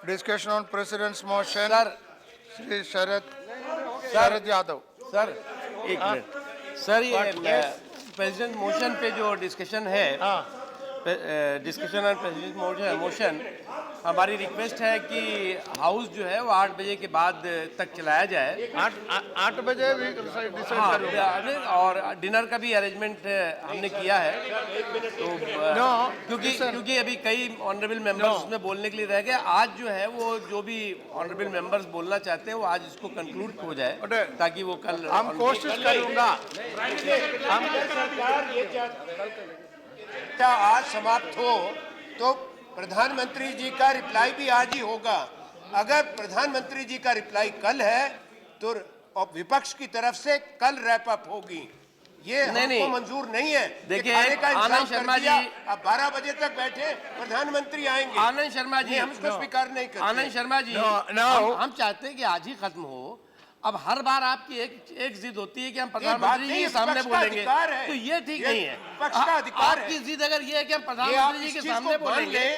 Discussion on President's motion. Sir Shri Sharad Yadav. Sir एक minute sir, ये president motion पे जो discussion है, डिस्कशन ऑन प्रेसिडेंट मोशन, हमारी रिक्वेस्ट है कि हाउस जो है वो 8 बजे के बाद तक चलाया जाए। 8 बजे डिसाइड करूंगा। और डिनर का भी अरेंजमेंट हमने किया है, तो क्योंकि अभी कई ऑनरेबल मेंबर्स उसमें बोलने के लिए रह गए। आज जो है वो जो भी ऑनरेबल मेंबर्स बोलना चाहते हैं वो आज इसको कंक्लूड हो जाए, ताकि वो कल हम कोशिश करूंगा। आज समाप्त हो तो प्रधानमंत्री जी का रिप्लाई भी आज ही होगा। अगर प्रधानमंत्री जी का रिप्लाई कल है तो विपक्ष की तरफ से कल रैप अप होगी। ये हमको मंजूर नहीं है। देखिए आनंद शर्मा जी, अब 12 बजे तक बैठे, प्रधानमंत्री आएंगे। आनंद शर्मा जी, हम इसको स्वीकार नहीं करते। आनंद शर्मा जी, हम चाहते हैं कि आज ही खत्म हो। अब हर बार आपकी एक जिद होती है कि हम प्रधानमंत्री जी के सामने बोलेंगे, तो ये ठीक नहीं है। आपकी जिद अगर ये है कि हम प्रधानमंत्री जी के सामने बोलेंगे,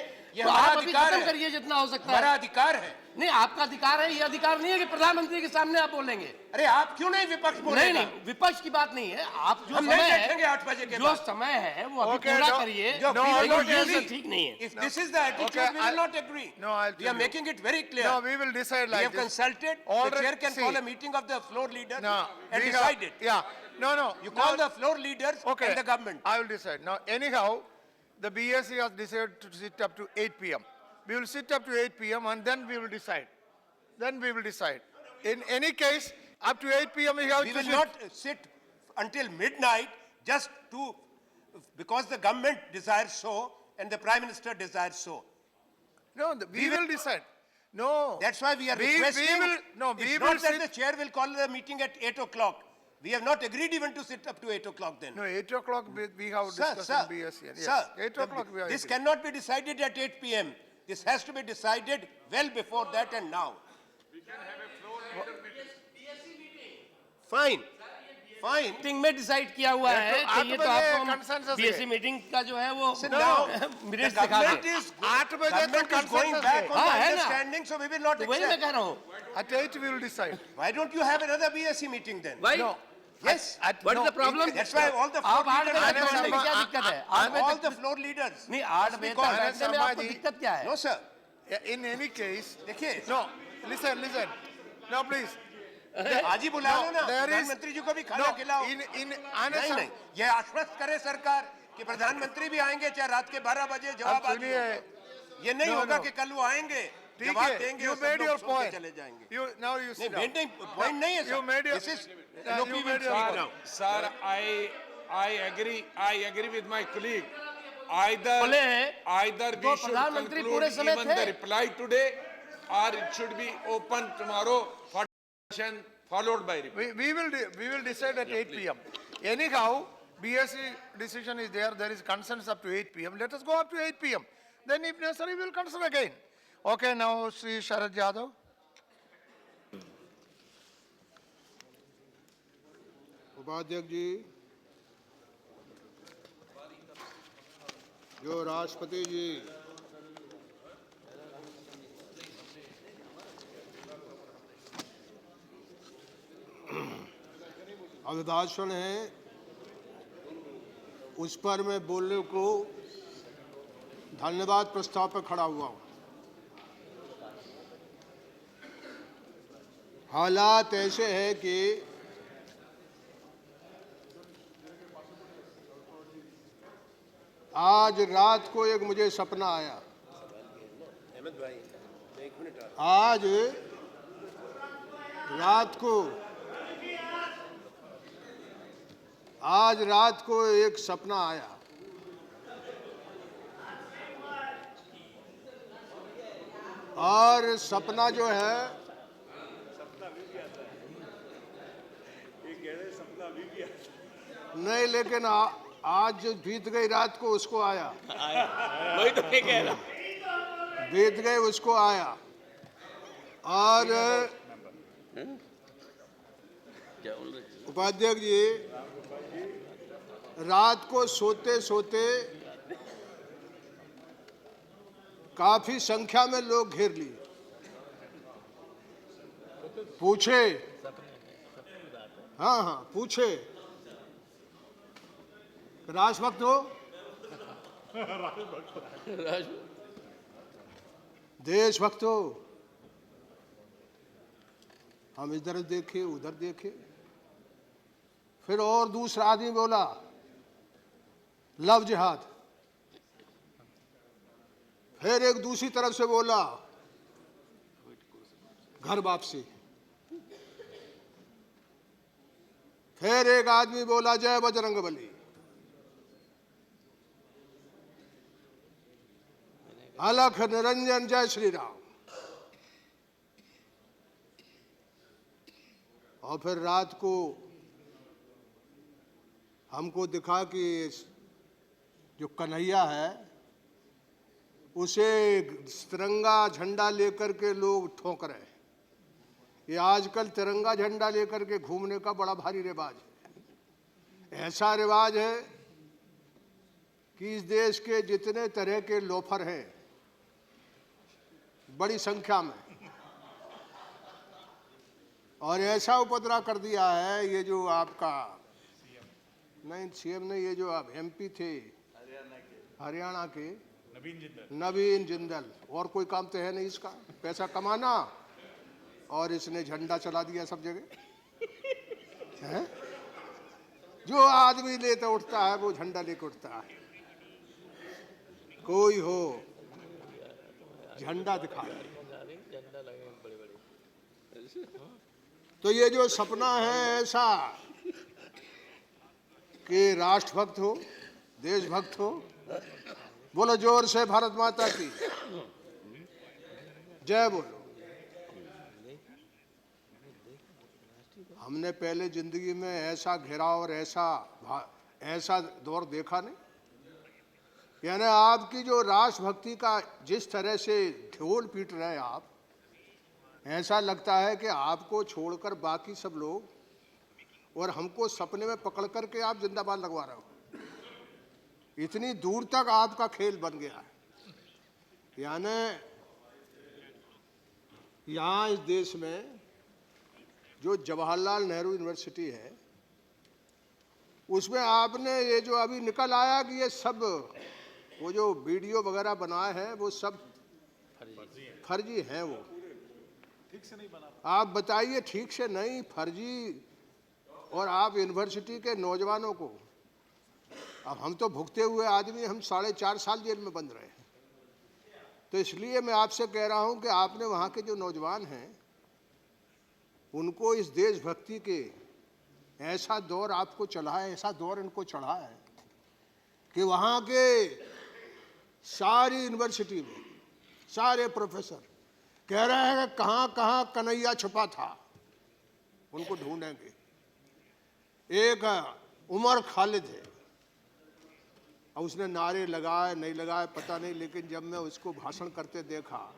तो आप अभी खत्म करिए जितना हो सकता है। हमारा अधिकार है। नहीं, आपका अधिकार है, ये अधिकार नहीं है कि प्रधानमंत्री के सामने आप बोलेंगे। अरे आप क्यों नहीं विपक्ष बोलेगा? नहीं, विपक्ष की बात नहीं है। आप जो समय है, 8 बजे के जो समय है वो अभी पूरा करिए। ये ठीक नहीं है। If this is the attitude, we will not agree. We are making it very clear. No, we will decide like this. We have consulted. The chair can call a meeting of the floor leaders and decide it. Yeah. No. You call the floor leaders and the government. I will decide. Now, anyhow, the BSC has decided to sit up to 8 p.m. We will sit up to 8 p.m. and then we will decide. In any case, up to 8 p.m. we have We to will sit. not sit until midnight just because the government desires so and the Prime Minister desires so. No, we will decide. No. That's why we are requesting. We it's will not sit. that the chair will call the meeting at 8 o'clock. We have not agreed even to sit up to 8 o'clock then. No, 8 o'clock we have discussed in BSC. Yes. Sir, 8 o'clock we have. This agreed. cannot be decided at 8 p.m. This has to be decided well before that and now. Fine. Meeting में decide किया हुआ है कि ये तो आपको BSc meeting का जो है वो मिनट्स दिखा दें। 8 बजे तक Going back on the है ना? understanding, so we will not तो वही मैं accept. कह रहा हूँ। At 8 we will decide. Why don't you have another BSc meeting then? Why? No. Yes. What is the problem? That's why all the आप floor 8 बजे leaders तक बैठने में क्या दिक्कत है? all the floor leaders. नहीं, 8 बजे तक बैठने में आपको दिक्कत क्या है? No, sir. In any case, देखिए, no. Listen. No, please. आज ही बुला लो ना, there is- प्रधानमंत्री जी को भी खाना खिलाओ। नहीं, ये आश्वस्त करे सरकार कि प्रधानमंत्री भी आएंगे चाहे रात के 12 बजे जवाब आ जाए। ये नहीं होगा कि कल वो आएंगे, जवाब देंगे और सब लोग सुन के चले जाएंगे। Now you sit नहीं, down. point नहीं है You made your- This is you made your point. Sir, I agree with my colleague. Either we should प्रधानमंत्री conclude पूरे समय even थे। the reply today, or it should be open tomorrow for discussion followed by reply. We will decide at 8 p.m. Anyhow, BSc decision is there. There is consensus up to 8 p.m. Let us go up to 8 p.m. Then if necessary, we will consider again. Okay, now Shri Sharad Yadav. उपाध्यक्ष जी, जो राष्ट्रपति जी अभिभाषण है उस पर मैं बोलने को धन्यवाद प्रस्ताव पर खड़ा हुआ हूँ। हालात ऐसे हैं कि आज रात को एक मुझे सपना आया। आज रात को एक सपना आया। और सपना जो है नहीं, लेकिन आज जो बीत गई रात को उसको आया। वही तो मैं कह रहा हूँ। बीत गए उसको आया। और उपाध्यक्ष जी, रात को सोते सोते काफी संख्या में लोग घेर लिए। पूछे। हाँ हाँ पूछे, राष्ट्रभक्त हो, देशभक्त हो। हम इधर देखे उधर देखे, फिर और दूसरा आदमी बोला लव जिहाद, फिर एक दूसरी तरफ से बोला घर वापसी, फिर एक आदमी बोला जय बजरंगबली। अलख निरंजन जय श्री राम। और फिर रात को हमको दिखा कि जो कन्हैया है उसे तिरंगा झंडा लेकर के लोग ठोक रहे हैं। ये आजकल तिरंगा झंडा लेकर के घूमने का बड़ा भारी रिवाज है। ऐसा रिवाज है कि इस देश के जितने तरह के लोफर हैं बड़ी संख्या में, और ऐसा उपद्रव कर दिया है ये जो आपका नहीं सीएम नहीं, ये जो आप एमपी थे हरियाणा के नवीन जिंदल, और कोई काम तो है नहीं इसका, पैसा कमाना, और इसने झंडा चला दिया सब जगह है? जो आदमी लेता उठता है वो झंडा लेकर उठता है। कोई हो झंडा दिखा। तो ये जो सपना है ऐसा कि राष्ट्रभक्त हो, देशभक्त हो, बोलो जोर से भारत माता की जय बोलो। हमने पहले जिंदगी में ऐसा घेराव और ऐसा दौर देखा नहीं। यानी आपकी जो राष्ट्रभक्ति का जिस तरह से ढोल पीट रहे हैं आप, ऐसा लगता है कि आपको छोड़कर बाकी सब लोग और हमको सपने में पकड़ करके आप जिंदाबाद लगवा रहे हो। इतनी दूर तक आपका खेल बन गया है। यानी यहाँ इस देश में जो जवाहरलाल नेहरू यूनिवर्सिटी है उसमें आपने ये जो अभी निकल आया कि ये सब वो जो वीडियो वगैरह बनाए हैं वो सब फर्जी हैं। वो ठीक से नहीं बना। आप बताइए, ठीक से नहीं, फर्जी। और आप यूनिवर्सिटी के नौजवानों को, अब हम तो भुगते हुए आदमी, हम 4.5 साल जेल में बंद रहे हैं। तो इसलिए मैं आपसे कह रहा हूं कि आपने वहाँ के जो नौजवान हैं उनको इस देशभक्ति के ऐसा दौर आपको चढ़ा है, ऐसा दौर इनको चढ़ा है कि वहाँ के सारी यूनिवर्सिटी में सारे प्रोफेसर कह रहे हैं कि कहाँ कहाँ कन्हैया छुपा था, उनको ढूंढेंगे। एक उमर खालिद है, और उसने नारे लगाए नहीं लगाए पता नहीं, लेकिन जब मैं उसको भाषण करते देखा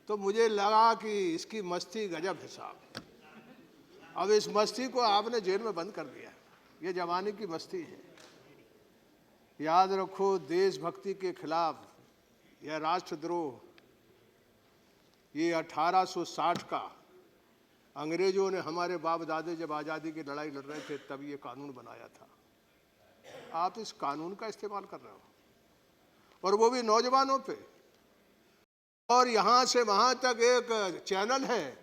तो मुझे लगा कि इसकी मस्ती गजब है साहब। अब इस मस्ती को आपने जेल में बंद कर दिया। ये जमाने की मस्ती है। याद रखो, देशभक्ति के खिलाफ यह राष्ट्रद्रोह, ये 1860 का अंग्रेजों ने, हमारे बाप दादे जब आज़ादी की लड़ाई लड़ रहे थे तब ये कानून बनाया था। आप इस कानून का इस्तेमाल कर रहे हो, और वो भी नौजवानों पे। और यहाँ से वहाँ तक एक चैनल है,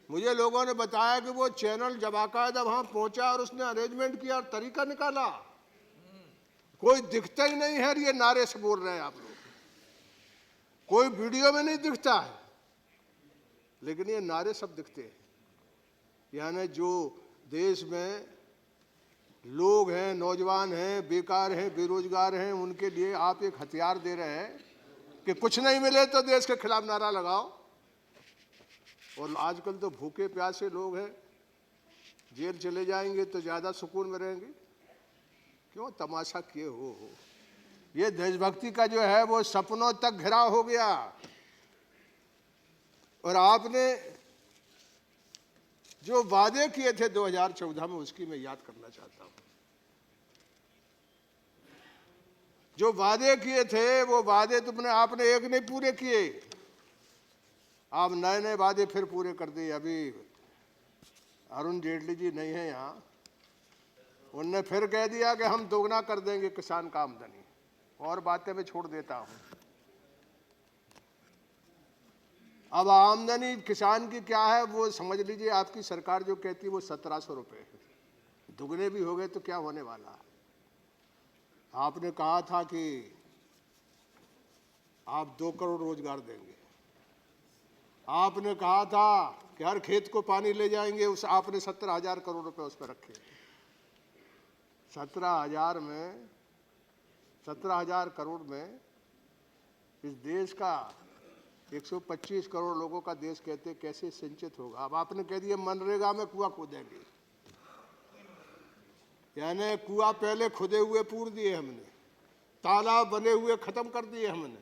मुझे लोगों ने बताया कि वो चैनल जब बाकायदा वहाँ पहुँचा और उसने अरेंजमेंट किया और तरीका निकाला, कोई दिखता ही नहीं है। ये नारे से बोल रहे हैं आप लोग, कोई वीडियो में नहीं दिखता है, लेकिन ये नारे सब दिखते हैं। यानी जो देश में लोग हैं, नौजवान हैं, बेकार हैं, बेरोजगार हैं, उनके लिए आप एक हथियार दे रहे हैं कि कुछ नहीं मिले तो देश के खिलाफ नारा लगाओ। और आजकल तो भूखे प्यासे लोग हैं, जेल चले जाएंगे तो ज़्यादा सुकून में रहेंगे। क्यों तमाशा किए हो? ये देशभक्ति का जो है वो सपनों तक घिराव हो गया। और आपने जो वादे किए थे 2014 में, उसकी मैं याद करना चाहता हूं। जो वादे किए थे वो वादे तुमने आपने एक नहीं पूरे किए। आप नए नए वादे फिर पूरे कर दिए। अभी अरुण जेटली जी नहीं है यहाँ, उनने फिर कह दिया कि हम दोगुना कर देंगे किसान का आमदनी। और बातें मैं छोड़ देता हूँ। अब आमदनी किसान की क्या है वो समझ लीजिए। आपकी सरकार जो कहती है वो 1700 रुपये है, दुगने भी हो गए तो क्या होने वाला। आपने कहा था कि आप 2 करोड़ रोजगार देंगे, आपने कहा था कि हर खेत को पानी ले जाएंगे, उस आपने 17,000 करोड़ रुपए उस पर रखे। 17,000 में 17,000 करोड़ में इस देश का 125 करोड़ लोगों का देश कहते कैसे सिंचित होगा। अब आपने कह दिया मनरेगा में कुआं खोदेंगे, यानी कुआं पहले खुदे हुए पूर दिए हमने, तालाब बने हुए खत्म कर दिए हमने।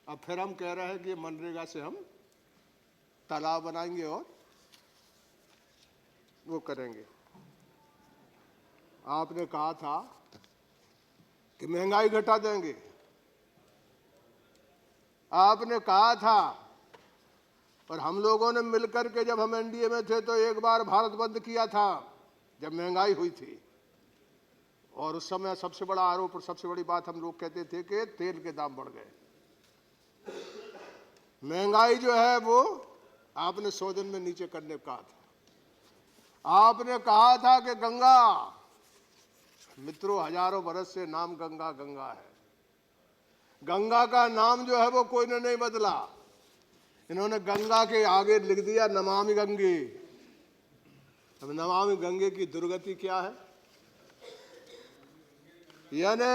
अब फिर हम कह रहे हैं कि मनरेगा से हम तालाब बनाएंगे और वो करेंगे। आपने कहा था कि महंगाई घटा देंगे, आपने कहा था। और हम लोगों ने मिलकर के जब हम एनडीए में थे तो एक बार भारत बंद किया था जब महंगाई हुई थी। और उस समय सबसे बड़ा आरोप और सबसे बड़ी बात हम लोग कहते थे कि तेल के दाम बढ़ गए। महंगाई जो है वो आपने 100 दिन में नीचे करने को कहा था। आपने कहा था कि गंगा, मित्रों हजारों बरस से नाम गंगा गंगा है। गंगा का नाम जो है वो कोई ने नहीं बदला। इन्होंने गंगा के आगे लिख दिया नमामि गंगे। अब नमामि गंगे की दुर्गति क्या है, यानी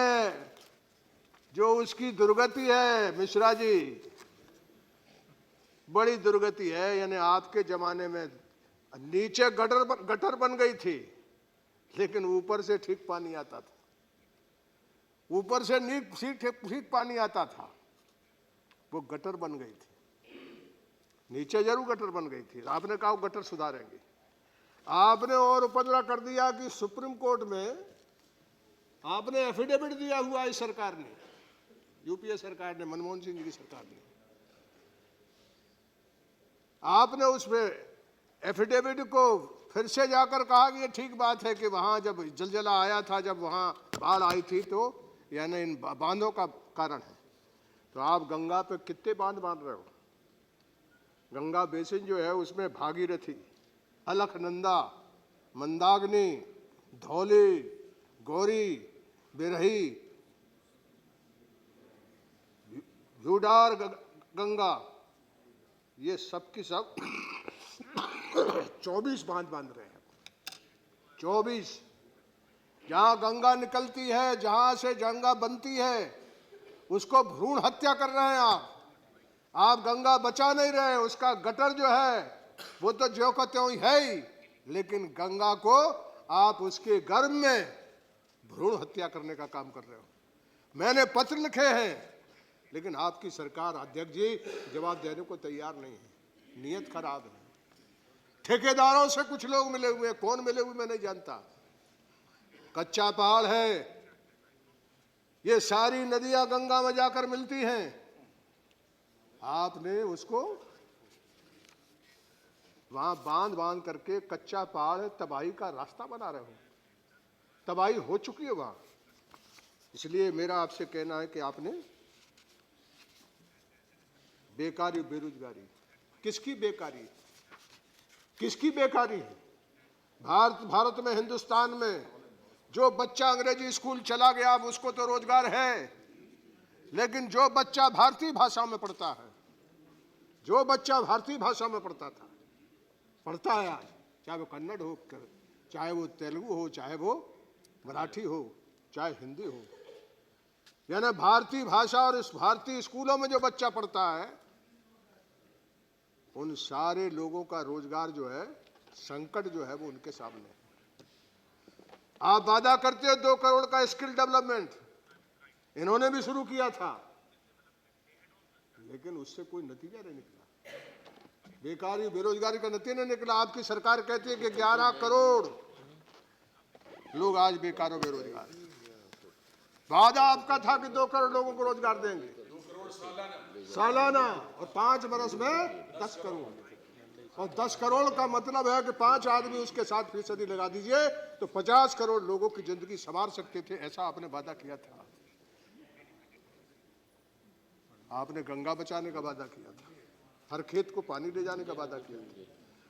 जो उसकी दुर्गति है मिश्रा जी, बड़ी दुर्गति है। यानी आपके जमाने में नीचे गटर बन गई थी, लेकिन ऊपर से ठीक पानी आता था। ऊपर से ठीक पानी आता था, वो गटर बन गई थी। नीचे जरूर गटर बन गई थी। आपने कहा गटर सुधारेंगे। आपने और उपद्रव कर दिया कि सुप्रीम कोर्ट में आपने एफिडेविट दिया हुआ है सरकार ने, यूपीए सरकार ने, मनमोहन सिंह जी की सरकार ने। आपने उसमें एफिडेविट को फिर से जाकर कहा कि ये ठीक बात है कि वहां जब जलजला आया था, जब वहां बाढ़ आई थी, तो यानी इन बांधों का कारण है। तो आप गंगा पे कितने बांध बांध रहे हो। गंगा बेसिन जो है उसमें भागीरथी, अलकनंदा, मंदाकिनी, धौली, गौरी, बिरही, यूडार गंगा, ये सब की सब 24 बांध बांध रहे हैं। 24 जहां गंगा निकलती है, जहां से गंगा बनती है, उसको भ्रूण हत्या कर रहे हैं आप गंगा बचा नहीं रहे। उसका गटर जो है वो तो ज्यों का त्यों ही है ही, लेकिन गंगा को आप उसके गर्भ में भ्रूण हत्या करने का काम कर रहे हो। मैंने पत्र लिखे हैं, लेकिन आपकी सरकार अध्यक्ष जी जवाब देने को तैयार नहीं है। नीयत खराब है। ठेकेदारों से कुछ लोग मिले हुए हैं, कौन मिले हुए मैं नहीं जानता। कच्चा पहाड़ है, ये सारी नदियां गंगा में जाकर मिलती हैं। आपने उसको वहां बांध बांध करके कच्चा पहाड़ तबाही का रास्ता बना रहे हो। तबाही हो चुकी है वहां। इसलिए मेरा आपसे कहना है कि आपने बेकारी, बेरोजगारी, किसकी बेकारी, किसकी बेकारी है। भारत में, हिंदुस्तान में जो बच्चा अंग्रेजी स्कूल चला गया अब उसको तो रोजगार है, लेकिन जो बच्चा भारतीय भाषा में पढ़ता है, जो बच्चा भारतीय भाषा में पढ़ता है आज, चाहे वो कन्नड़ हो, चाहे वो तेलुगु हो, चाहे वो मराठी हो, चाहे हिंदी हो, यानी भारतीय भाषा और इस भारतीय स्कूलों में जो बच्चा पढ़ता है, उन सारे लोगों का रोजगार जो है, संकट जो है वो उनके सामने है। आप वादा करते हो 2 करोड़ का स्किल डेवलपमेंट, इन्होंने भी शुरू किया था, लेकिन उससे कोई नतीजा नहीं निकला। बेकारी, बेरोजगारी का नतीजा नहीं निकला। आपकी सरकार कहती है कि 11 करोड़ लोग आज बेकार और बेरोजगार। वादा आपका था कि 2 करोड़ लोगों को रोजगार देंगे। सालाना, और 5 बरस में 10 करोड़। और 10 करोड़ का मतलब है कि 5 आदमी उसके साथ फीसदी लगा दीजिए तो 50 करोड़ लोगों की जिंदगी संवार सकते थे। ऐसा आपने वादा किया था। आपने गंगा बचाने का वादा किया था, हर खेत को पानी ले जाने का वादा किया था।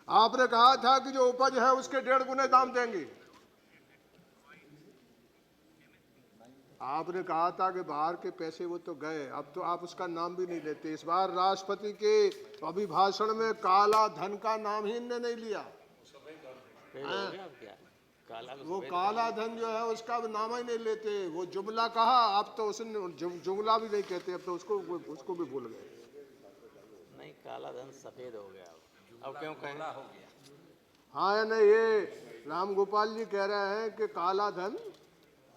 आपने कहा था कि जो उपज है उसके 1.5 गुने दाम देंगे। आपने कहा था कि बाहर के पैसे वो तो गए, अब तो आप उसका नाम भी नहीं लेते। इस बार राष्ट्रपति के अभिभाषण में काला धन का नाम ही इनने नहीं लिया। वो काला धन जो है उसका नाम ही नहीं लेते। वो जुमला कहा, अब तो उसने जुमला भी नहीं कहते, अब तो उसको भी भूल गए। नहीं, काला धन सफेद हो गया अब क्यों कहना हो गया। हाँ है नहीं, ये राम गोपाल जी कह रहे हैं कि काला धन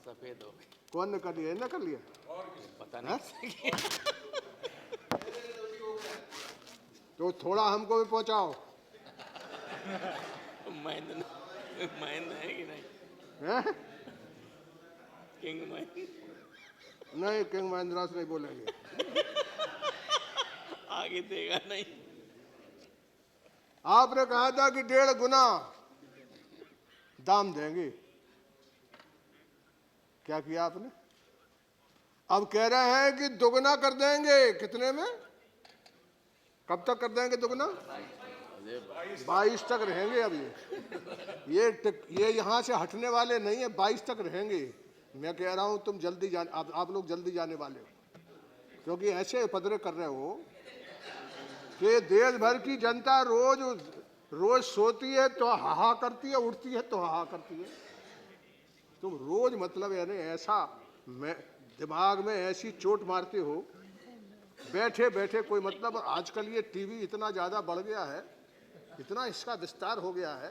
सफेद हो गया। कौन ने कर लिया? कर लिया, पता नहीं। तो थोड़ा हमको भी पहुंचाओ। महेंद्र है कि नहीं? हैं? किंग महेंद्र नहीं, किंग महिंद्रा से नहीं बोलेंगे। आगे देगा नहीं। आपने कहा था कि 1.5 गुना दाम देंगे, क्या किया आपने? अब कह रहे हैं कि दुगना कर देंगे। कितने में? कब तक कर देंगे दुगना? 22 तक रहेंगे। अब ये यहाँ से हटने वाले नहीं है, 22 तक रहेंगे। मैं कह रहा हूँ तुम जल्दी जाने, आप लोग जल्दी जाने वाले हो, क्योंकि ऐसे उपद्रव कर रहे हो कि देश भर की जनता रोज सोती है तो हाहा करती है, उठती है तो हाहा करती है। तुम रोज मतलब यानी ऐसा दिमाग में ऐसी चोट मारते हो बैठे बैठे कोई मतलब। आजकल ये टीवी इतना ज़्यादा बढ़ गया है, इतना इसका विस्तार हो गया है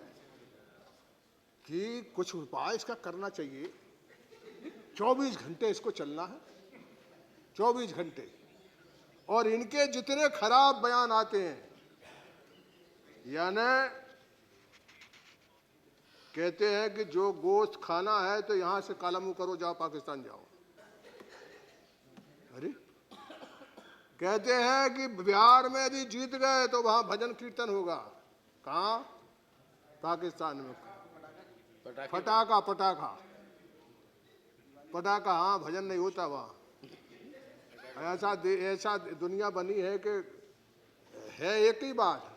कि कुछ उपाय इसका करना चाहिए। 24 घंटे इसको चलना है, 24 घंटे। और इनके जितने खराब बयान आते हैं, यानी कहते हैं कि जो गोश्त खाना है तो यहां से कालामू करो, जाओ पाकिस्तान जाओ। अरे कहते हैं कि बिहार में यदि जीत गए तो वहां भजन कीर्तन होगा। कहाँ? पाकिस्तान में। पटाखा हाँ, भजन नहीं होता वहाँ। ऐसा दुनिया बनी है कि है एक ही बात,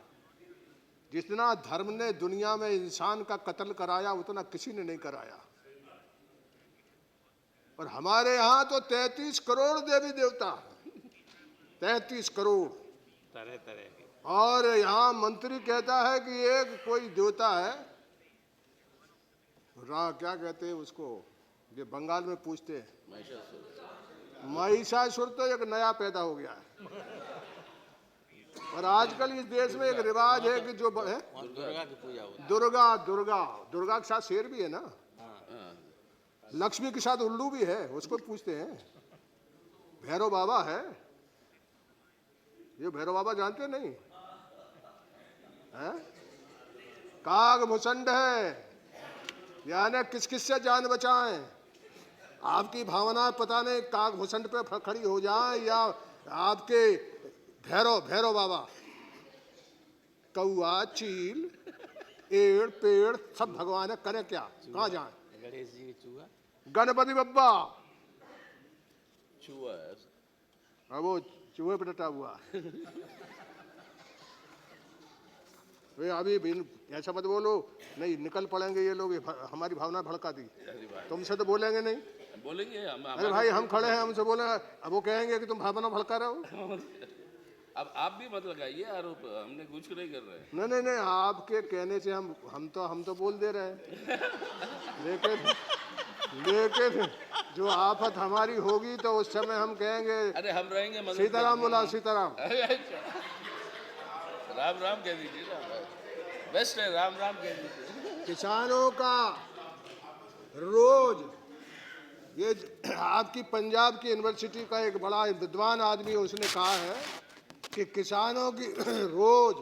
जितना धर्म ने दुनिया में इंसान का कत्ल कराया उतना किसी ने नहीं कराया। और हमारे यहाँ तो 33 करोड़ देवी देवता, 33 करोड़ तरह तरह की। और यहाँ मंत्री कहता है कि एक कोई देवता है, क्या कहते हैं उसको, ये बंगाल में पूछते हैं, महिषासुर। तो एक नया पैदा हो गया है। और आजकल इस देश में एक रिवाज है कि जो है दुर्गा की पूजा होती है। दुर्गा के साथ शेर भी है ना, लक्ष्मी के साथ उल्लू भी है, उसको पूछते हैं। भैरव बाबा है, ये भैरव बाबा जानते नहीं है? काग मुसंड है, यानी किस किस से जान बचाएं। आपकी भावना पता नहीं काग मुसंड पे खड़ी हो जाए या आपके भैरव बाबा। कौआ, चील, एड़, पेड़ सब भगवान है, करे क्या? कहाँ जाए? गणेश जी की चूहा, गणपति बप्पा चूहा है। अब वो चूहे पे डटा हुआ। वे अभी ऐसा मत बोलो, नहीं निकल पड़ेंगे ये लोग, हमारी भावना भड़का दी। तुमसे तो बोलेंगे नहीं, बोलेंगे अरे भाई हम खड़े हैं, हमसे बोले। अब वो कहेंगे कि तुम भावना भड़का रहे हो। अब आप भी मत लगाइए आरोप, हमने कुछ नहीं कर रहे हैं। नहीं, आपके कहने से हम तो बोल दे रहे हैं। लेकिन जो आफत हमारी होगी तो उस समय हम कहेंगे अरे हम रहेंगे। सीताराम बोला, सीताराम। राम राम कह दीजिए ना, बेस्ट है, राम राम कह दीजिए। किसानों का रोज, ये आपकी पंजाब की यूनिवर्सिटी का एक बड़ा विद्वान आदमी है, उसने कहा है कि किसानों की रोज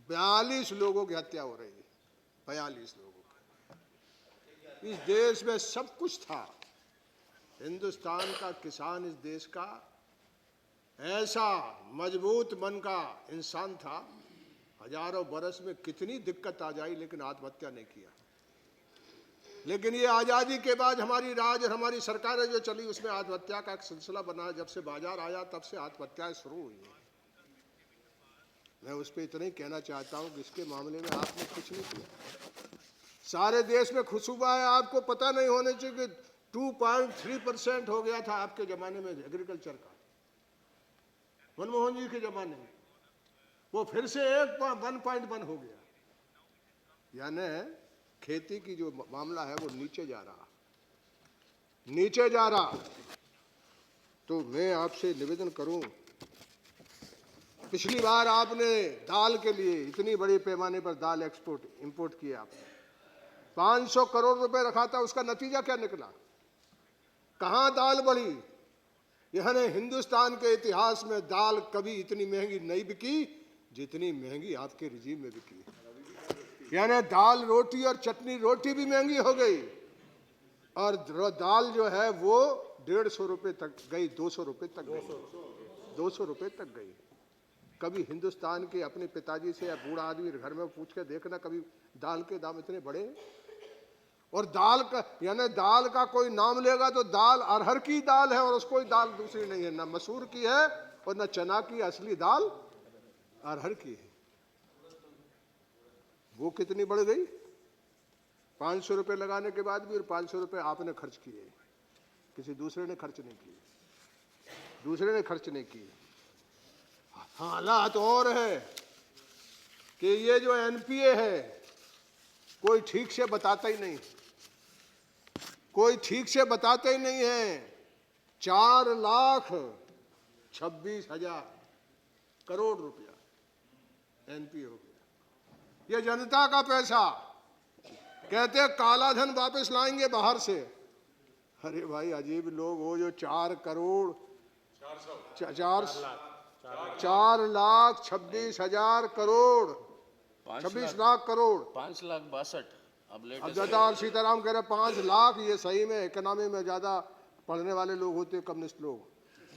42 लोगों की हत्या हो रही है। 42 लोगों की। इस देश में सब कुछ था। हिंदुस्तान का किसान इस देश का ऐसा मजबूत मन का इंसान था, हजारों बरस में कितनी दिक्कत आ जाए लेकिन आत्महत्या नहीं किया। लेकिन ये आज़ादी के बाद हमारी राज और हमारी सरकारें जो चली उसमें आत्महत्या का एक सिलसिला बना। जब से बाजार आया तब से आत्महत्याएं शुरू हुई हैं। मैं उस पर इतना ही कहना चाहता हूँ कि इसके मामले में आपने कुछ नहीं किया। सारे देश में खुशबू है, आपको पता नहीं होने चाहिए कि 2.3% हो गया था आपके ज़माने में एग्रीकल्चर का, मनमोहन जी के ज़माने में। वो फिर से 1.1 हो गया। यानी खेती की जो मामला है वो नीचे जा रहा। तो मैं आपसे निवेदन करूं, पिछली बार आपने दाल के लिए इतनी बड़ी पैमाने पर दाल इंपोर्ट किया, आपने 500 करोड़ रुपए रखा था, उसका नतीजा क्या निकला? कहां दाल बढ़ी? यानी हिंदुस्तान के इतिहास में दाल कभी इतनी महंगी नहीं बिकी जितनी महंगी आपके रिजीम में बिकी। यानी दाल रोटी और चटनी रोटी भी महंगी हो गई, और दाल जो है वो 150 रुपए तक गई, 200 रुपए तक गई, 200 रुपए तक गई। कभी हिंदुस्तान के अपने पिताजी से या बूढ़ा आदमी घर में पूछ के देखना, कभी दाल के दाम इतने बढ़े? और दाल का यानी दाल का कोई नाम लेगा तो दाल अरहर की दाल है, और उसको दाल दूसरी नहीं है, ना मसूर की है और ना चना की। असली दाल अरहर की है। वो कितनी बढ़ गई? 500 रुपए लगाने के बाद भी, और 500 रुपए आपने खर्च किए, किसी दूसरे ने खर्च नहीं किए। हालात और है कि ये जो एनपीए है कोई ठीक से बताता ही नहीं, है। 4,26,000 करोड़ रुपया एनपीए हो गया। ये जनता का पैसा। कहते काला धन वापस लाएंगे बाहर से। अरे भाई अजीब लोग हो जो 4,26,000 करोड़, 26 लाख करोड़, 5,62,000 अब ज्यादा। और सीताराम कह रहे 5 लाख। ये सही में इकोनॉमी में ज्यादा पढ़ने वाले लोग होते, कम्युनिस्ट लोग।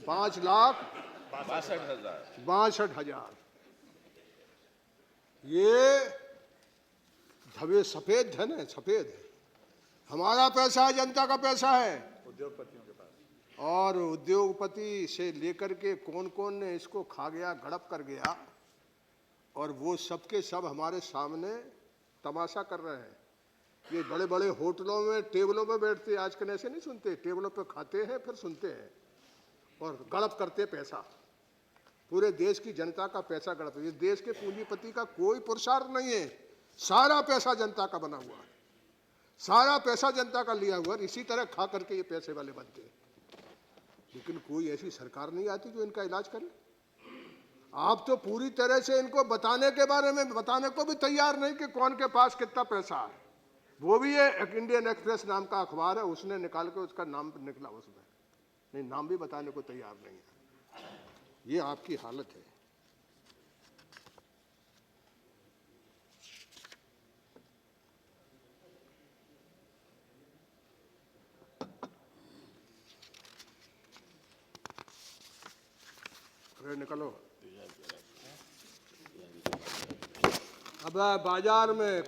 5,62,000। ये धबे सफेद धन है, सफेद है। हमारा पैसा है, जनता का पैसा है, उद्योगपतियों के पास। और उद्योगपति से लेकर के कौन ने इसको खा गया, गड़प कर गया, और वो सबके सब हमारे सामने तमाशा कर रहे हैं। ये बड़े बड़े होटलों में टेबलों पे बैठते, आजकल ऐसे नहीं सुनते, टेबलों पे खाते हैं फिर सुनते हैं और गड़प करते पैसा। पूरे देश की जनता का पैसा गड़प। इस देश के पूंजीपति का कोई पुरुषार्थ नहीं है, सारा पैसा जनता का बना हुआ है, सारा पैसा जनता का लिया हुआ है। इसी तरह खा करके ये पैसे वाले बनते हैं। लेकिन कोई ऐसी सरकार नहीं आती जो इनका इलाज करे। आप तो पूरी तरह से इनको बताने के बारे में बताने को भी तैयार नहीं कि कौन के पास कितना पैसा है। वो भी ये इंडियन एक्सप्रेस नाम का अखबार है, उसने निकाल के उसका नाम निकला उसमें, नहीं नाम भी बताने को तैयार नहीं है। ये आपकी हालत है। अरे निकलो। अब बाजार में,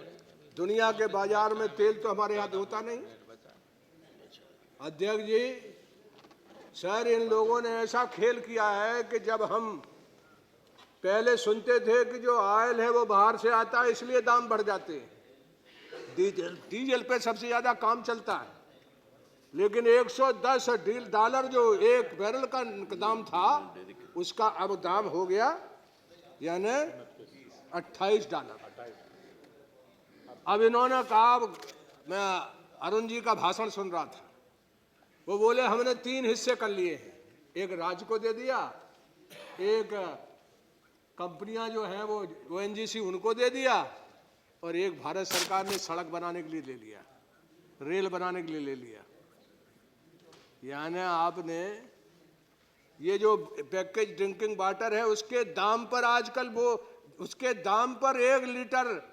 दुनिया के बाजार में तेल तो हमारे यहाँ होता नहीं। अध्यक्ष जी, सर इन लोगों ने ऐसा खेल किया है कि जब हम पहले सुनते थे कि जो ऑयल है वो बाहर से आता है इसलिए दाम बढ़ जाते हैं। डीजल पे सबसे ज्यादा काम चलता है, लेकिन $110 जो एक बैरल का दाम था उसका अब दाम हो गया यानी $28। अब इन्होंने कहा, मैं अरुण जी का भाषण सुन रहा था, वो बोले हमने 3 हिस्से कर लिए हैं, एक राज्य को दे दिया, एक कंपनियां जो हैं वो ONGC उनको दे दिया, और एक भारत सरकार ने सड़क बनाने के लिए ले लिया, रेल बनाने के लिए ले लिया। यानी आपने ये जो पैकेज ड्रिंकिंग वाटर है उसके दाम पर आजकल उसके दाम पर 1 लीटर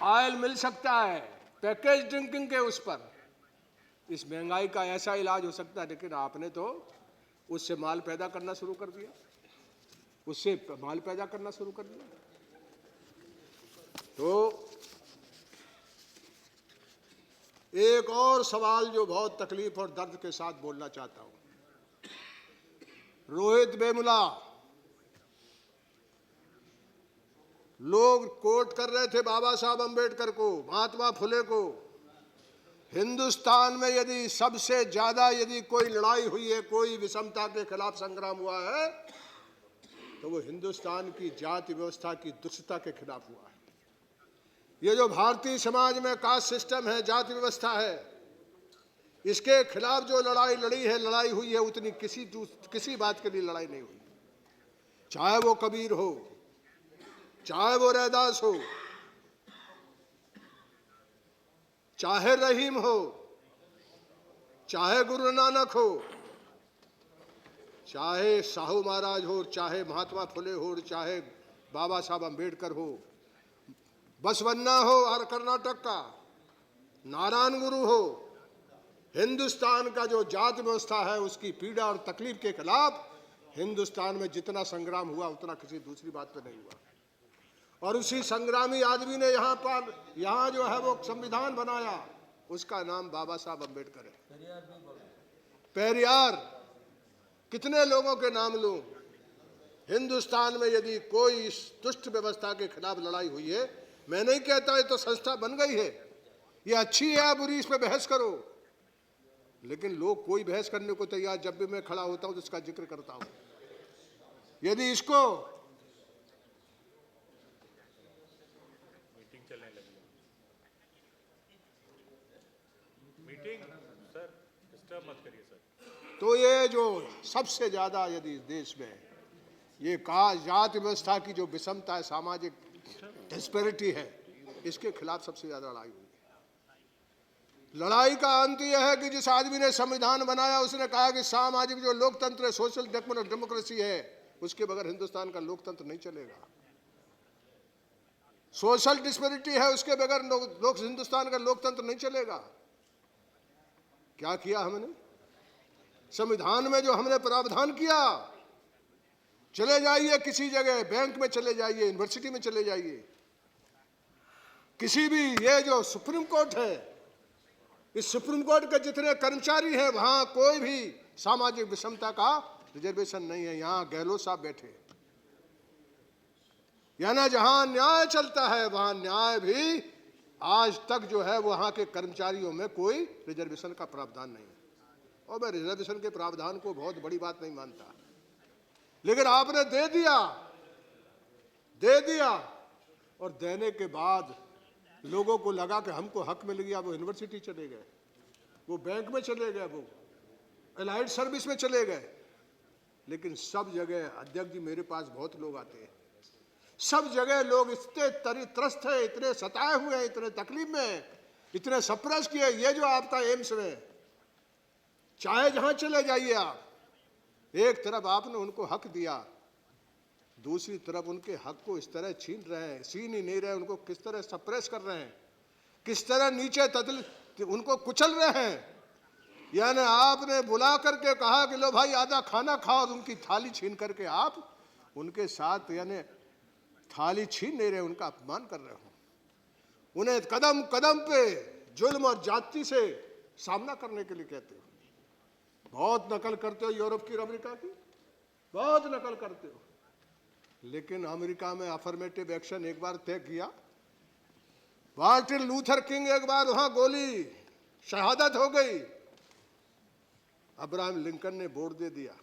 ऑयल मिल सकता है, पैकेज ड्रिंकिंग के उस पर। इस महंगाई का ऐसा इलाज हो सकता है, लेकिन आपने तो उससे माल पैदा करना शुरू कर दिया। उससे माल पैदा करना शुरू कर दिया। तो एक और सवाल जो बहुत तकलीफ और दर्द के साथ बोलना चाहता हूं, रोहित वेमुला, लोग कोट कर रहे थे बाबा साहब अंबेडकर को, महात्मा फुले को। हिंदुस्तान में यदि सबसे ज्यादा यदि कोई लड़ाई हुई है, कोई विषमता के खिलाफ संग्राम हुआ है, तो वो हिंदुस्तान की जाति व्यवस्था की दुष्टता के खिलाफ हुआ है। ये जो भारतीय समाज में कास्ट सिस्टम है, जाति व्यवस्था है, इसके खिलाफ जो लड़ाई लड़ी है, लड़ाई हुई है, उतनी किसी बात के लिए लड़ाई नहीं हुई। चाहे वो कबीर हो, चाहे वो रैदास हो, चाहे रहीम हो, चाहे गुरु नानक हो, चाहे साहू महाराज हो, चाहे महात्मा फुले हो, चाहे बाबा साहब अंबेडकर हो, बसवन्ना हो और कर्नाटक का, नारायण गुरु हो, हिंदुस्तान का जो जाति व्यवस्था है उसकी पीड़ा और तकलीफ के खिलाफ हिंदुस्तान में जितना संग्राम हुआ उतना किसी दूसरी बात पे नहीं हुआ। और उसी संग्रामी आदमी ने यहाँ जो है वो संविधान बनाया, उसका नाम बाबा साहब अंबेडकर है। पेरियार, कितने लोगों के नाम लूं? हिंदुस्तान में यदि कोई इस दुष्ट व्यवस्था के खिलाफ लड़ाई हुई है, मैं नहीं कहता ये तो संस्था बन गई है, ये अच्छी है या बुरी, इस पे बहस करो, लेकिन लोग कोई बहस करने को तैयार, जब भी मैं खड़ा होता हूं तो इसका जिक्र करता हूं। यदि इसको तो ये जो सबसे ज्यादा यदि देश में ये जाति व्यवस्था की जो विषमता है, सामाजिक डिस्पैरिटी है, इसके खिलाफ सबसे ज्यादा लड़ाई हुई है। लड़ाई का अंत यह है कि जिस आदमी ने संविधान बनाया उसने कहा कि सामाजिक जो लोकतंत्र है, सोशल डेमोक्रेसी है, उसके बगैर हिंदुस्तान का लोकतंत्र नहीं चलेगा। सोशल डिस्पैरिटी है, उसके बगैर हिंदुस्तान का लोकतंत्र नहीं चलेगा। क्या किया हमने संविधान में? जो हमने प्रावधान किया, चले जाइए किसी जगह, बैंक में चले जाइए, यूनिवर्सिटी में चले जाइए, किसी भी, ये जो सुप्रीम कोर्ट है, इस सुप्रीम कोर्ट के जितने कर्मचारी हैं, वहां कोई भी सामाजिक विषमता का रिजर्वेशन नहीं है। यहां गहलोत साहब बैठे, यानी जहां न्याय चलता है वहां न्याय भी आज तक जो है वहां के कर्मचारियों में कोई रिजर्वेशन का प्रावधान नहीं है। और मैं रिजर्वेशन के प्रावधान को बहुत बड़ी बात नहीं मानता, लेकिन आपने दे दिया और देने के बाद लोगों को लगा कि हमको हक मिल गया। वो यूनिवर्सिटी चले गए, वो बैंक में चले गए, वो एलाइड सर्विस में चले गए, लेकिन सब जगह, अध्यक्ष जी मेरे पास बहुत लोग आते हैं, सब जगह लोग इतने त्रस्त है, इतने सताए हुए हैं, इतने तकलीफ में, इतने सप्रेस किए। ये जो आपका एम्स में, चाहे जहां चले जाइए आप, एक तरफ आपने उनको हक दिया, दूसरी तरफ उनके हक को इस तरह छीन रहे हैं, छीन ही नहीं रहे, उनको किस तरह सप्रेस कर रहे हैं, किस तरह नीचे उनको कुचल रहे हैं। यानी आपने बुला करके कहा कि लो भाई आधा खाना खाओ, और उनकी थाली छीन करके आप उनके साथ यानी थाली छीन नहीं रहे, उनका अपमान कर रहे हो, उन्हें कदम कदम पे जुल्म और जाति से सामना करने के लिए कहते हो। बहुत नकल करते हो यूरोप की, अमेरिका की बहुत नकल करते हो, लेकिन अमेरिका में अफर्मेटिव एक्शन एक बार तय किया। मार्टिन लूथर किंग एक बार वहां गोली शहादत हो गई, अब्राहम लिंकन ने वोट दे दिया।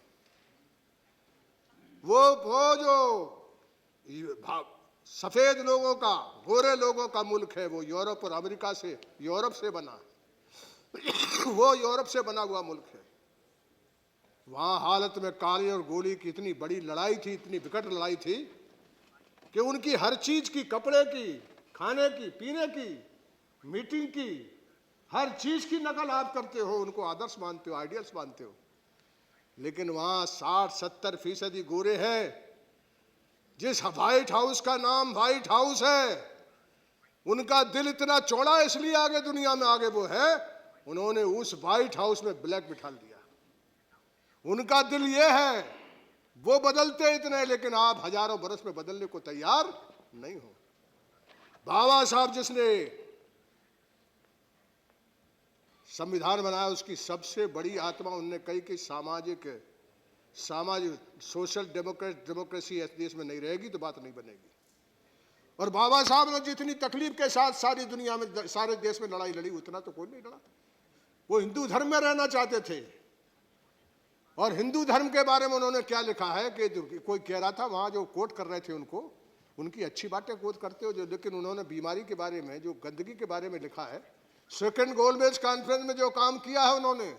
वो जो सफेद लोगों का, गोरे लोगों का मुल्क है, वो यूरोप और अमेरिका से, यूरोप से बना वो यूरोप से बना हुआ मुल्क है। वहां हालत में काली और गोली की इतनी बड़ी लड़ाई थी, इतनी विकट लड़ाई थी कि उनकी हर चीज की, कपड़े की, खाने की, पीने की, मीटिंग की, हर चीज की नकल आप करते हो, उनको आदर्श मानते हो, आइडियल्स मानते हो। लेकिन वहां 60-70% गोरे हैं। जिस व्हाइट हाउस का नाम व्हाइट हाउस है, उनका दिल इतना चौड़ा इसलिए आगे दुनिया में आगे वो है, उन्होंने उस व्हाइट हाउस में ब्लैक बिठा दिया। उनका दिल ये है, वो बदलते इतने, लेकिन आप हजारों बरस में बदलने को तैयार नहीं हो। बाबा साहब जिसने संविधान बनाया, उसकी सबसे बड़ी आत्मा उनने कही कि सामाजिक सोशल डेमोक्रेसी इस देश में नहीं रहेगी तो बात नहीं बनेगी। और बाबा साहब ने जितनी तकलीफ के साथ सारी दुनिया में, सारे देश में लड़ाई लड़ी, उतना तो कोई नहीं लड़ा। वो हिंदू धर्म में रहना चाहते थे। और हिंदू धर्म के बारे में उन्होंने क्या लिखा है कि कोई कह रहा था वहां जो कोट कर रहे थे उनको, उनकी अच्छी बातें कोट करते हो जो, लेकिन उन्होंने बीमारी के बारे में, जो गंदगी के बारे में लिखा है, सेकंड गोलमेज कॉन्फ्रेंस में जो काम किया है उन्होंने,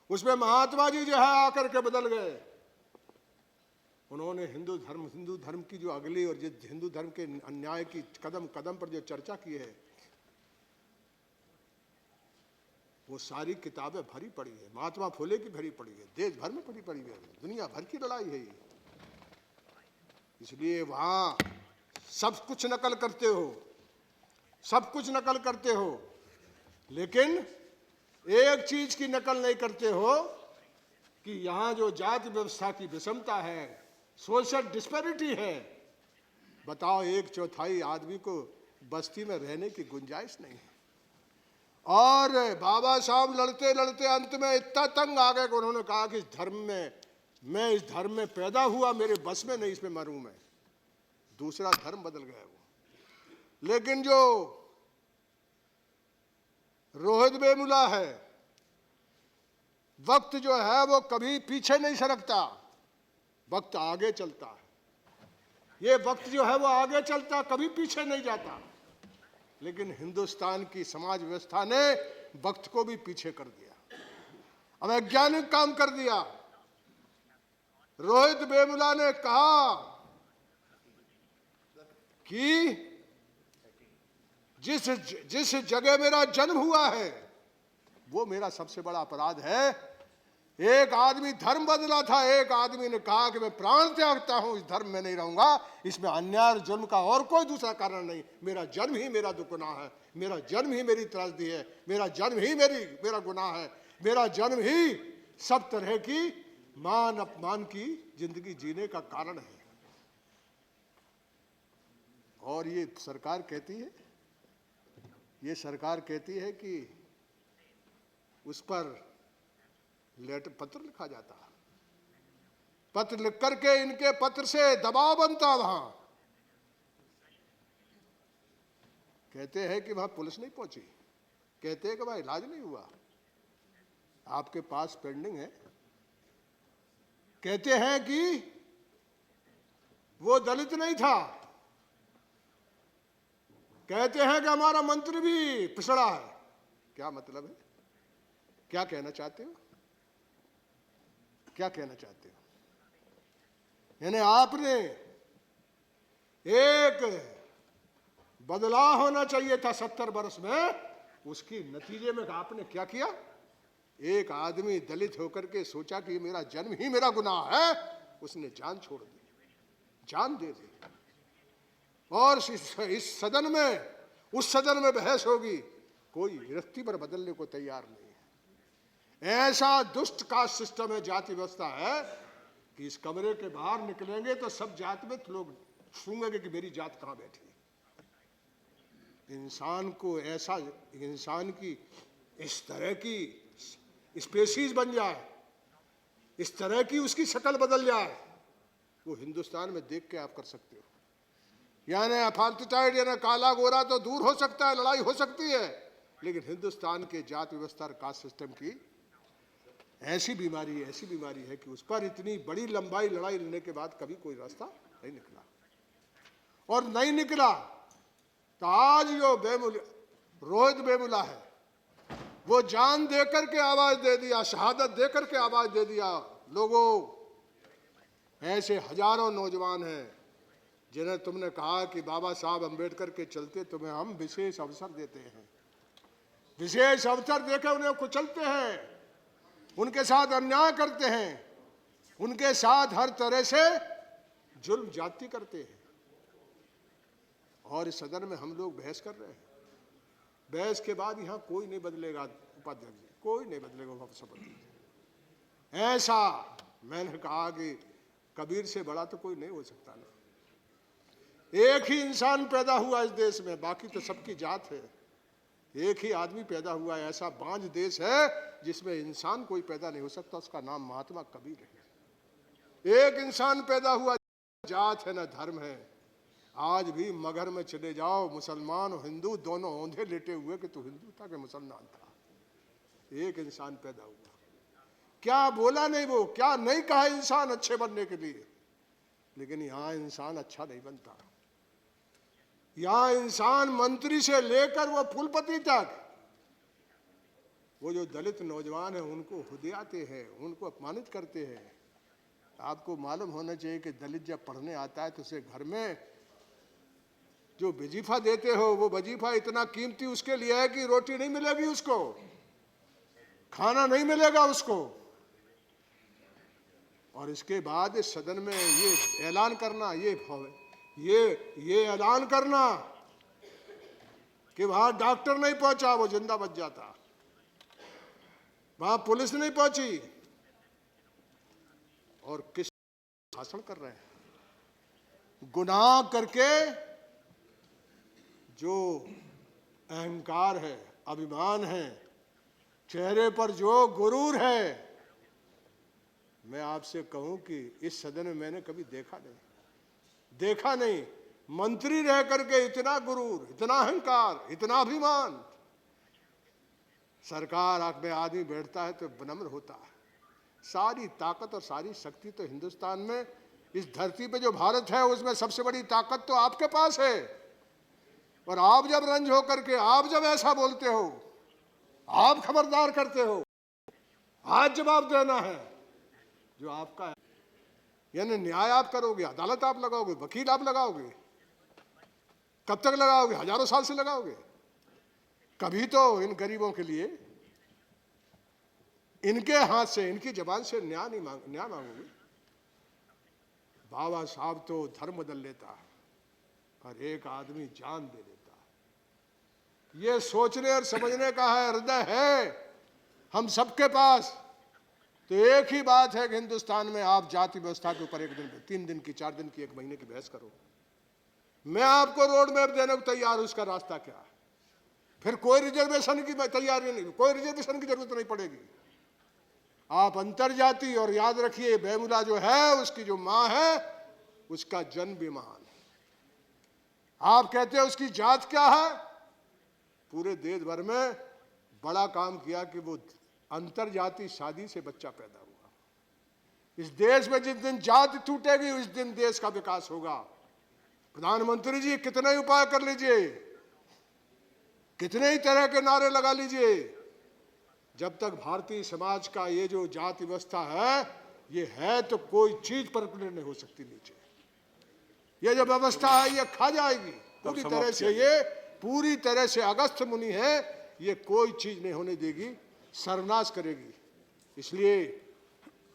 उसमें महात्मा जी जो है आकर के बदल गए। उन्होंने हिंदू धर्म की जो अगली और हिंदू धर्म के अन्याय की कदम कदम पर जो चर्चा की है, वो सारी किताबें भरी पड़ी है। महात्मा फुले की भरी पड़ी है, देश भर में भरी पड़ी है, दुनिया भर की लड़ाई है ये। इसलिए वहां सब कुछ नकल करते हो, सब कुछ नकल करते हो, लेकिन एक चीज की नकल नहीं करते हो कि यहां जो जाति व्यवस्था की विषमता है, सोशल डिस्पैरिटी है। बताओ, 1/4 आदमी को बस्ती में रहने की गुंजाइश नहीं है। और बाबा साहब लड़ते लड़ते अंत में इतना तंग आ गए कि उन्होंने कहा कि मैं इस धर्म में पैदा हुआ, मेरे बस में नहीं इसमें मरूं मैं। दूसरा धर्म बदल गया वो। लेकिन जो रोहित वेमुला है, वक्त जो है वो कभी पीछे नहीं सरकता, वक्त आगे चलता है। ये वक्त जो है वो आगे चलता, कभी पीछे नहीं जाता। लेकिन हिंदुस्तान की समाज व्यवस्था ने वक्त को भी पीछे कर दिया, अवैज्ञानिक काम कर दिया। रोहित वेमुला ने कहा कि जिस जगह मेरा जन्म हुआ है वो मेरा सबसे बड़ा अपराध है। एक आदमी धर्म बदला था, एक आदमी ने कहा कि मैं प्राण त्यागता हूं, इस धर्म में नहीं रहूंगा, इसमें अन्याय और जुल्म का और कोई दूसरा कारण नहीं, मेरा जन्म ही मेरा गुनाह है, मेरा जन्म ही मेरी त्रासदी है, मेरा जन्म ही मेरा गुनाह है, मेरा जन्म ही सब तरह की मान अपमान की जिंदगी जीने का कारण है। और ये सरकार कहती है कि उस पर पत्र लिखा जाता, पत्र लिख करके इनके पत्र से दबाव बनता। वहां कहते हैं कि वहां पुलिस नहीं पहुंची, कहते हैं कि वहां इलाज नहीं हुआ, आपके पास पेंडिंग है। कहते हैं कि वो दलित नहीं था, कहते हैं कि हमारा मंत्री भी पिछड़ा है। क्या मतलब है? क्या कहना चाहते हो? क्या कहना चाहते हो? यानी आपने एक बदलाव होना चाहिए था 70 वर्ष में, उसकी नतीजे में आपने क्या किया? एक आदमी दलित होकर के सोचा कि मेरा जन्म ही मेरा गुनाह है, उसने जान छोड़ दी, जान दे दी। और इस सदन में, उस सदन में बहस होगी, कोई व्यक्ति पर बदलने को तैयार नहीं है। ऐसा दुष्ट कास्ट सिस्टम है, जाति व्यवस्था है कि इस कमरे के बाहर निकलेंगे तो सब जात में लोग सूंघेंगे कि मेरी जात कहां बैठी। इंसान को ऐसा, इंसान की इस तरह की स्पेसीज बन जाए, इस तरह की उसकी शक्ल बदल जाए, वो हिंदुस्तान में देख के आप कर सकते हो। यानी अपार्थाइड यानी काला गोरा तो दूर हो सकता है, लड़ाई हो सकती है, लेकिन हिंदुस्तान के जाति व्यवस्था और कास्ट सिस्टम की ऐसी बीमारी है कि उस पर इतनी बड़ी लंबाई लड़ाई लड़ने के बाद कभी कोई रास्ता नहीं निकला। और नहीं निकला तो आज जो रोहित वेमुला है, वो जान देकर के आवाज दे दिया, शहादत देकर के आवाज दे दिया। लोगों, ऐसे हजारों नौजवान हैं जिन्हें तुमने कहा कि बाबा साहब अंबेडकर के चलते तुम्हें हम विशेष अवसर देते हैं, विशेष अवसर देकर उन्हें कुचलते हैं, उनके साथ अन्याय करते हैं, उनके साथ हर तरह से जुल्म ज्यादती करते हैं। और इस सदन में हम लोग बहस कर रहे हैं। बहस के बाद यहां कोई नहीं बदलेगा, उपाध्यक्ष जी, कोई नहीं बदलेगा सभापति। ऐसा मैंने कहा कि कबीर से बड़ा तो कोई नहीं हो सकता ना। एक ही इंसान पैदा हुआ इस देश में, बाकी तो सबकी जात है। एक ही आदमी पैदा हुआ है, ऐसा बांझ देश है जिसमें इंसान कोई पैदा नहीं हो सकता, उसका नाम महात्मा कबीर है। एक इंसान पैदा हुआ, जात है ना धर्म है। आज भी मगर में चले जाओ, मुसलमान और हिंदू दोनों औंधे लेटे हुए कि तू हिंदू था कि मुसलमान था। एक इंसान पैदा हुआ, क्या बोला नहीं वो, क्या नहीं कहा इंसान अच्छे बनने के लिए, लेकिन यहां इंसान अच्छा नहीं बनता। यहां इंसान मंत्री से लेकर वो फूलपति तक, वो जो दलित नौजवान है उनको हुदियाते हैं, उनको अपमानित करते हैं। आपको मालूम होना चाहिए कि दलित जब पढ़ने आता है तो उसे घर में जो वजीफा देते हो, वो वजीफा इतना कीमती उसके लिए है कि रोटी नहीं मिलेगी उसको, खाना नहीं मिलेगा उसको। और इसके बाद इस सदन में ये ऐलान करना, ये ऐलान करना कि वहां डॉक्टर नहीं पहुंचा, वो जिंदा बच जाता, वहां पुलिस नहीं पहुंची, और किस भाषण कर रहे हैं। गुनाह करके जो अहंकार है, अभिमान है, चेहरे पर जो गुरूर है, मैं आपसे कहूं कि इस सदन में मैंने कभी देखा नहीं मंत्री रह करके इतना गुरूर, इतना अहंकार, इतना अभिमान। सरकार में आदमी बैठता है तो विनम्र होता है। सारी ताकत और सारी शक्ति तो हिंदुस्तान में, इस धरती पे जो भारत है उसमें सबसे बड़ी ताकत तो आपके पास है। और आप जब रंज हो करके, आप जब ऐसा बोलते हो, आप खबरदार करते हो, आज जवाब देना है जो आपका है। यानी न्याय आप करोगे, अदालत आप लगाओगे, वकील आप लगाओगे, कब तक लगाओगे? हजारों साल से लगाओगे। कभी तो इन गरीबों के लिए इनके हाथ से, इनकी जबान से न्याय मांगोगे। बाबा साहब तो धर्म बदल लेता, पर एक आदमी जान दे देता। ये सोचने और समझने का है, हृदय है हम सबके पास। तो एक ही बात है कि हिंदुस्तान में आप जाति व्यवस्था के ऊपर 1 दिन, 3 दिन की, 4 दिन की, 1 महीने की बहस करो। मैं आपको रोड मैप देने को तैयार हूं, उसका रास्ता क्या है। फिर कोई रिजर्वेशन की तैयारी नहीं, कोई रिजर्वेशन की जरूरत नहीं पड़ेगी। आप अंतरजाति, और याद रखिए बेमुला जो है उसकी जो मां है उसका जन्म भी महान है। आप कहते हैं उसकी जात क्या है, पूरे देश भर में बड़ा काम किया कि वो अंतरजाति शादी से बच्चा पैदा हुआ। इस देश में जिस दिन जाति टूटेगी उस दिन देश का विकास होगा। प्रधानमंत्री जी कितने उपाय कर लीजिए, कितने ही तरह के नारे लगा लीजिए, जब तक भारतीय समाज का ये जो जाति व्यवस्था है ये है तो कोई चीज पर नहीं हो सकती नीचे। ये जो व्यवस्था है ये खा जाएगी पूरी तरह से। ये पूरी तरह से अगस्त्य मुनि है, ये कोई चीज नहीं होने देगी, सर्वनाश करेगी। इसलिए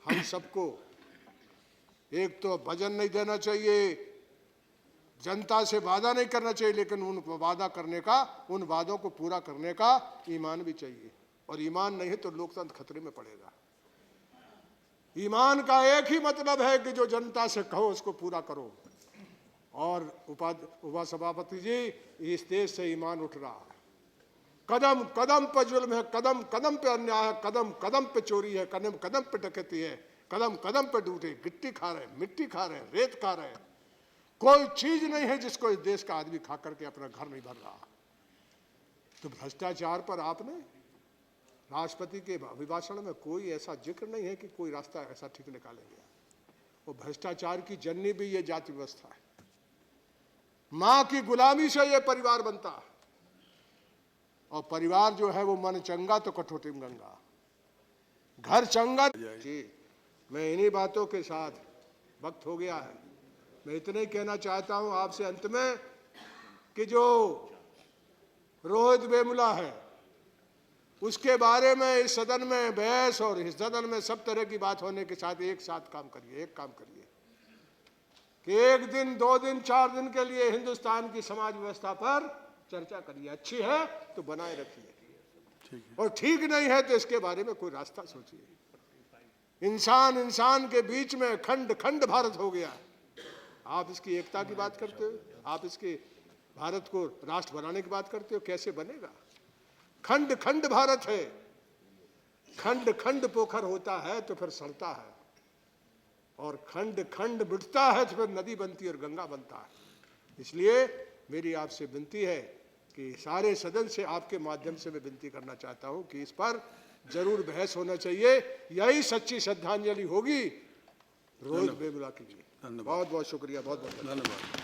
हम सबको एक तो भजन नहीं देना चाहिए, जनता से वादा नहीं करना चाहिए, लेकिन उन वादा करने का, उन वादों को पूरा करने का ईमान भी चाहिए। और ईमान नहीं है तो लोकतंत्र खतरे में पड़ेगा। ईमान का एक ही मतलब है कि जो जनता से कहो उसको पूरा करो। और उपसभापति जी, इस देश से ईमान उठ रहा है। कदम कदम पर जुल्म है, कदम कदम पे अन्याय है, कदम कदम पे चोरी है, कदम कदम पे डकैती है, कदम कदम पे लूटे, गिट्टी खा रहे हैं, मिट्टी खा रहे हैं, रेत खा रहे हैं। कोई चीज नहीं है जिसको इस देश का आदमी खा करके अपना घर नहीं भर रहा। तो भ्रष्टाचार पर आपने राष्ट्रपति के अभिभाषण में कोई ऐसा जिक्र नहीं है कि कोई रास्ता ऐसा ठीक निकालेंगे। वो भ्रष्टाचार की जननी भी ये जाति व्यवस्था है। मां की गुलामी से ये परिवार बनता है, और परिवार जो है वो मन चंगा तो कठोटी में गंगा, घर चंगा जी। मैं इन्हीं बातों के साथ, वक्त हो गया है, मैं इतने ही कहना चाहता हूं आपसे अंत में कि जो रोहित वेमुला है उसके बारे में इस सदन में बहस और इस सदन में सब तरह की बात होने के साथ एक साथ काम करिए, एक काम करिए कि 1 दिन, 2 दिन, 4 दिन के लिए हिंदुस्तान की समाज व्यवस्था पर चर्चा करिए। अच्छी है तो बनाए रखिए, और ठीक नहीं है तो इसके बारे में कोई रास्ता सोचिए। इंसान इंसान के बीच में खंड खंड भारत हो गया है। आप इसकी एकता की बात करते हो, आप इसके भारत को राष्ट्र बनाने की बात करते हो, कैसे बनेगा? खंड खंड भारत है, खंड खंड पोखर होता है तो फिर सड़ता है, और खंड खंड मिटता है तो फिर नदी बनती है और गंगा बनता है। इसलिए मेरी आपसे विनती है कि सारे सदन से आपके माध्यम से मैं विनती करना चाहता हूं कि इस पर जरूर बहस होना चाहिए। यही सच्ची श्रद्धांजलि होगी रोज बेगुला के लिए। बहुत बहुत शुक्रिया, बहुत बहुत धन्यवाद।